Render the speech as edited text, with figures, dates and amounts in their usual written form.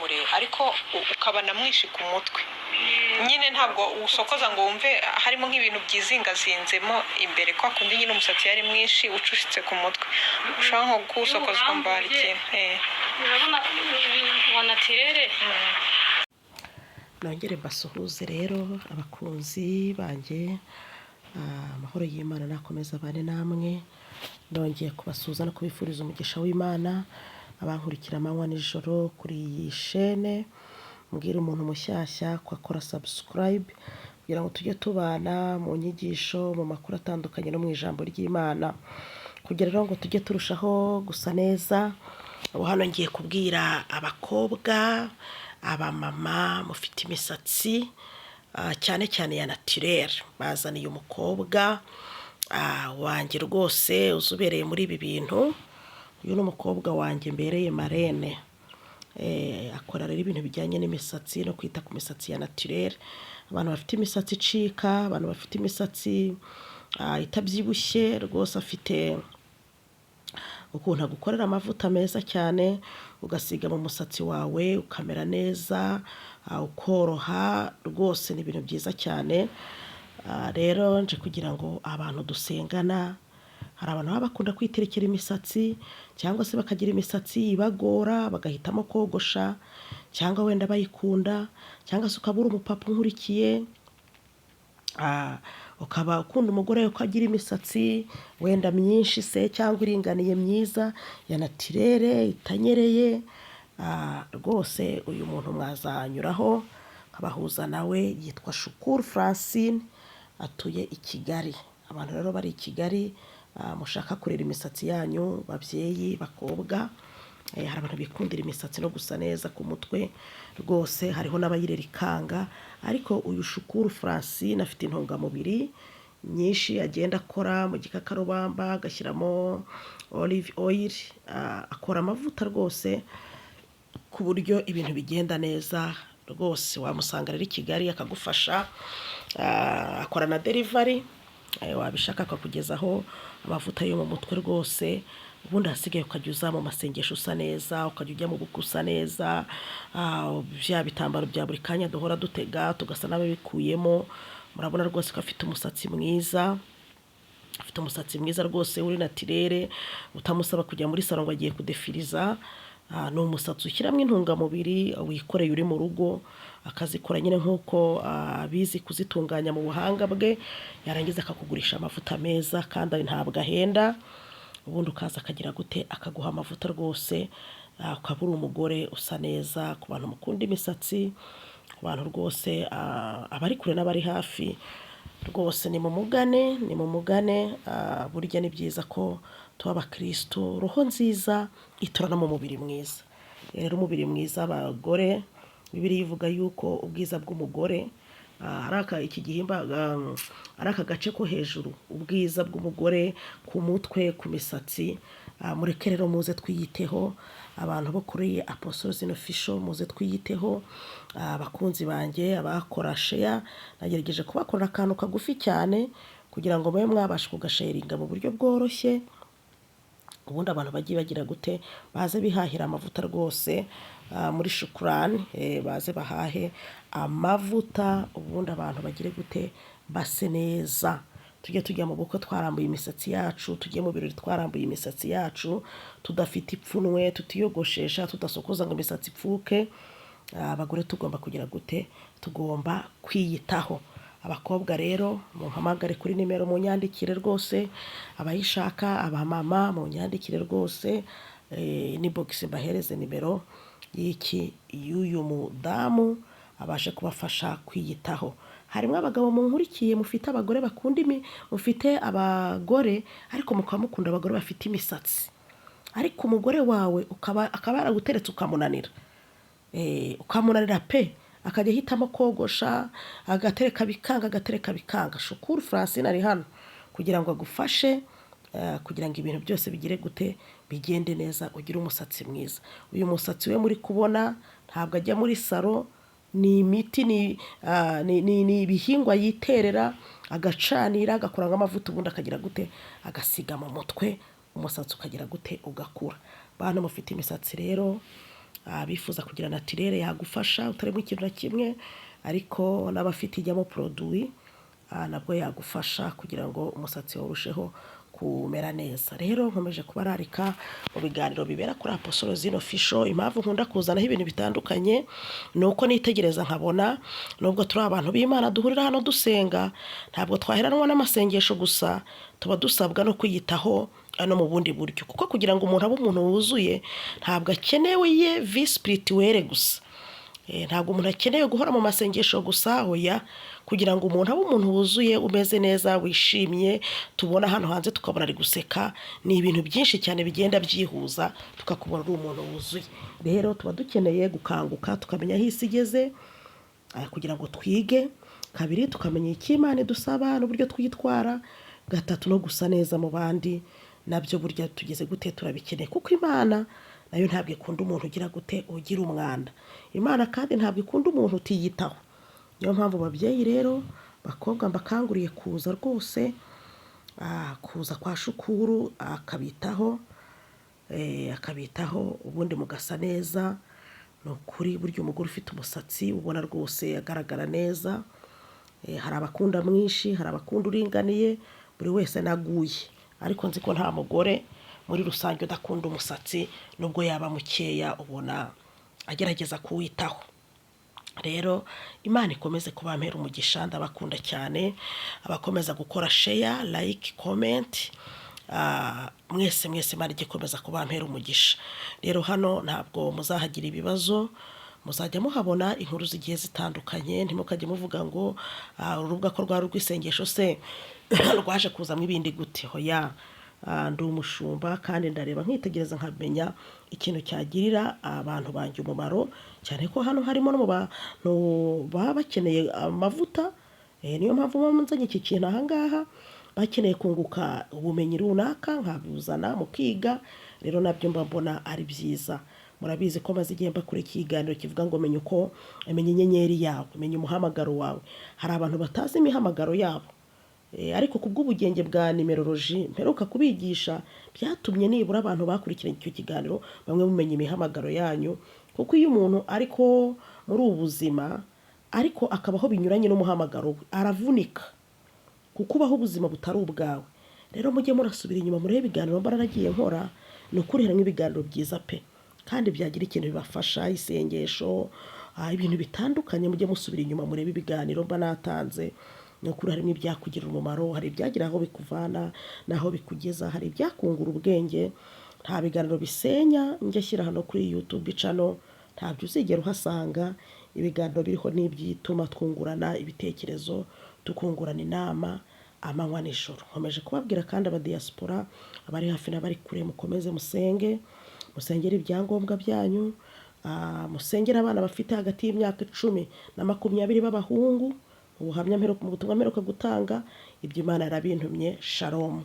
muremure ariko ukabana mwinshi ku mutwe nyine ntabwo usokoza ngo wumve harimo nk'ibintu byizingazinzemo imbere kwa kundi nyine umusatsi yari mwinshi ucushitse ku mutwe ushaka nko kuwusokoza ukumva ikintu urabona wa natirere. nongere mbasuhuze rero abakunzi banjye, amahoro y'Imana nakomeza abane namwe. ndongeye kubasuhuza no kubifuriza umugisha w'Imana abankurikira amanywa nijoro kuri iyi shene. mbwira umuntu mushyashya ko akora subscribe kugira ngo tujye tubana mu nyigisho, mu makuru atandukanye no mu ijambo ry'Imana, kugira ngo tujye turushaho gusa neza. ubu hano ngiye kubwira abakobwa, abamama mufite imisatsi cyane cyane ya naturelle, bazaniye umukobwa wanjye rwose uzubereye muri ibi bintu. uyu ni umukobwa wanjye mbereye marene, akora rero ibintu bijyanye n'imisatsi no kwita ku misatsi ya naturelle. abantu bafite imisatsi icika, abantu bafite imisatsi itabyibushye rwose, afite ukuntu agukorera amavuta meza cyane ugasiga mu musatsi wawe ukamera neza, ukoroha rwose. ni ibintu byiza cyane. rero nje kugira ngo abantu dusengana, hari abantu baba bakunda kwiterekera imisatsi cyangwa se bakagira imisatsi ibagora bagahitamo kogosha, cyangwa wenda bayikunda, cyangwa se ukabura umupapa unkurikiye, ukaba ukunda umugore uko agira imisatsi wenda myinshi se cyangwa iringaniye myiza ya naturelle itanyereye. rwose uyu muntu mwazanyuraho kabahuza nawe, yitwa Shukuru Francine, atuye i Kigali. abantu rero bari i Kigali mushaka kurera imisatsi yanyu, babyeyi bakobwa, hari abantu bikundira imisatsi no gusa neza ku mutwe rwose, hariho n'abayirera ikanga. ariko uyu Shukuru Francine afite intungamubiri nyinshi agenda akora mu gikakarubamba, agashyiramo olive oil, akora amavuta rwose ku buryo ibintu bigenda neza rwose. wamusanga rero i Kigali akagufasha, akora na delivery, wabishaka akakugezaho amavuta yo mu mutwe rwose. ubundi hasigaye ukajya uza mu masengesho usa neza, ukajya ujya mu bukwe usa neza, bya bitambaro bya buri kanya duhora dutega tugasa n'ababikuyemo. murabona rwose ko afite umusatsi mwiza, afite umusatsi mwiza rwose uri naturelle, utamusaba kujya muri salon ngo agiye kudefiriza. ni umusatsi ushyiramo intungamubiri, wikoreye uri mu rugo, akazikora nyine nk'uko abizi kuzitunganya mu buhanga bwe, yarangiza akakugurisha amavuta meza kandi ntabwo ahenda. ubundi ukaza akagira gute, akaguha amavuta rwose, ukaba uri umugore usa neza. ku bantu mukunda imisatsi, ku bantu rwose abari kure n'abari hafi, rwose ni mu mugane. burya ni byiza ko tuba abakristo, roho nziza itura no mu mubiri mwiza. rero umubiri mwiza abagore, Bibiliya ivuga yuko ubwiza bw'umugore iki gihimba ari aka gace ko hejuru, ubwiza bw'umugore ku mutwe, ku misatsi. mureke rero muze twiyiteho, abantu bo kuri Apostles Official muze twiyiteho. abakunzi banjye abakora share, nagerageje kubakorera akantu kagufi cyane kugira ngo mube mwabasha kugasharinga mu buryo bworoshye. ubundi abantu bagiye bagira gute, baze bihahira amavuta rwose muri Shukurani, baze bahahe amavuta, ubundi abantu bagire gute, base neza. tujye tujya mu bukwe twarambuye imisatsi yacu, tujye mu birori twarambuye imisatsi yacu, tudafite ipfunwe, tutiyogoshesha, tudasokoza ngo imisatsi ipfuke. abagore tugomba kugira gute, tugomba kwiyitaho. abakobwa rero muhamagare kuri nimero, munyandikire rwose. abayishaka, abamama munyandikire rwose, ni box mbahereze nimero y'uyu mudamu abashe kubafasha kwiyitaho. harimo abagabo munkurikiye, mufite abagore bakunda mufite abagore ariko mukaba mukunda abagore bafite imisatsi, ariko umugore wawe akaba yaraguteretse ukamunanira, ukamunanira pe, akajya ahitamo kogosha, agatereka bikanga. Shukuru Francine ari hano kugira ngo agufashe, kugira ngo ibintu byose bigire gute, bigende neza, ugire umusatsi mwiza. uyu musatsi we muri kubona ntabwo ajya muri salo, ni imiti, ni ibihingwa yiterera, agacanira, agakora nk'amavuta, ubundi akagira gute, agasiga mu mutwe, umusatsi ukagira gute, ugakura. bantu mufite imisatsi rero bifuza kugira natirere yagufasha utarimo ikintu na kimwe, ariko n'abafite ijyamo produit nabwo yagufasha kugira ngo umusatsi wawe urusheho kumera neza. Rero nkomeje kubararika mu biganiro bibera kuri Apostle Rosine Official. Impamvu nkunda kuzanaho ibintu bitandukanye ni uko nitegereza nkabona nubwo turi abantu b'Imana duhurira hano dusenga, ntabwo twaheranwa n'amasengesho gusa, tuba dusabwa no kwiyitaho no mu bundi buryo, kuko kugira ngo umuntu abe umuntu wuzuye ntabwo akenewe ye vie spirituelle gusa. Ntabwo umuntu akeneye guhora mu masengesho gusa, oya, kugira ngo umuntu abe umuntu wuzuye umeze neza wishimye tubona hano hanze tukabona ari guseka, ni ibintu byinshi cyane bigenda byihuza tukakubona uri umuntu wuzuye. Rero tuba dukeneye gukanguka tukamenya aho isi igeze kugira ngo twige. Kabiri, tukamenya icyo Imana idusaba n'uburyo twitwara. Gatatu, no gusa neza mu bandi, nabyo burya tugeze gute turabikeneye, kuko Imana nayo ntabwo ikunda umuntu ugira gute ugira umwanda. Imana kandi ntabwo ikunda umuntu utiyitaho. Niyo mpamvu babyeyi rero bakobwa mbakanguriye kuza rwose, kuza kwa Shukuru akabitaho ubundi mugasa neza. Ni ukuri burya umugore ufite umusatsi ubona rwose agaragara neza. Hari abakunda mwinshi, hari abakunda uringaniye, buri wese naguye, ariko nzi ko nta mugore muri rusange udakunda umusatsi, nubwo yaba mukeya ubona agerageza kuwitaho. Rero Imana ikomeze kubampera umugisha, ndabakunda cyane. Abakomeza gukora share, like, comment, mwese Imana igikomeza kubampera umugisha. Rero hano ntabwo muzahagira ibibazo, muzajya muhabona inkuru zigiye zitandukanye. Ntimukajye muvuga ngo urubuga ko rwari rw'isengesho se rwaje kuzamo ibindi gute. Hoya, ndi umushumba kandi ndareba nkitegereza nkamenya ikintu cyagirira abantu banjye umumaro, cyane ko hano harimo no mu bantu baba bakeneye amavuta. Niyo mpamvu nzanye iki kintu ahangaha, bakeneye kunguka ubumenyi runaka nkabuzana mukiga. Rero nabyo mbona ari byiza. Murabizi ko maze igihe mbakora ikiganiro kivuga ngo menya inyenyeri yawe, menya umuhamagaro wawe. Hari abantu batazi imihamagaro yabo, ariko kubw'ubugenge bwa numerology mperuka kubigisha byatumye nibura abantu bakurikiranye icyo kiganiro bamwe mumenya imihamagaro yanyu. Kuko iyo umuntu ariko muri ubu buzima ariko akabaho binyuranye n'umuhamagaro we, aravunika kuko ubaho ubuzima butari ubwawe. Rero mujye murasubira inyuma murebe ibiganiro mba naragiye nkora, ni ukurira nk'ibiganiro byiza pe, kandi byagira ikintu bibafasha, isengesho, ibintu bitandukanye. Mujye musubira inyuma murebe ibiganiro mba natanze. Ni ukuri harimo ibyakugirira umumaro, hari ibyagira aho bikuvana n'aho bikugeza, hari ibyakungura ubwenge. Nta biganiro bisenya njya shyira hano kuri YouTube channel, ntabyo uzigera uhasanga. Ibiganiro biriho n'ibyituma twungurana ibitekerezo, tukungurana inama amanywa n'ijoro. Nkomeje kubabwira kandi abadiaspora abari hafi n'abari kure, mukomeze musenge, musengera ibyangombwa byanyu, musengera abana bafite hagati y'imyaka 10 na 20 b'abahungu. Ubuhamya mu butumwa mperuka gutanga ibyo Imana yarabintumye. Shalom.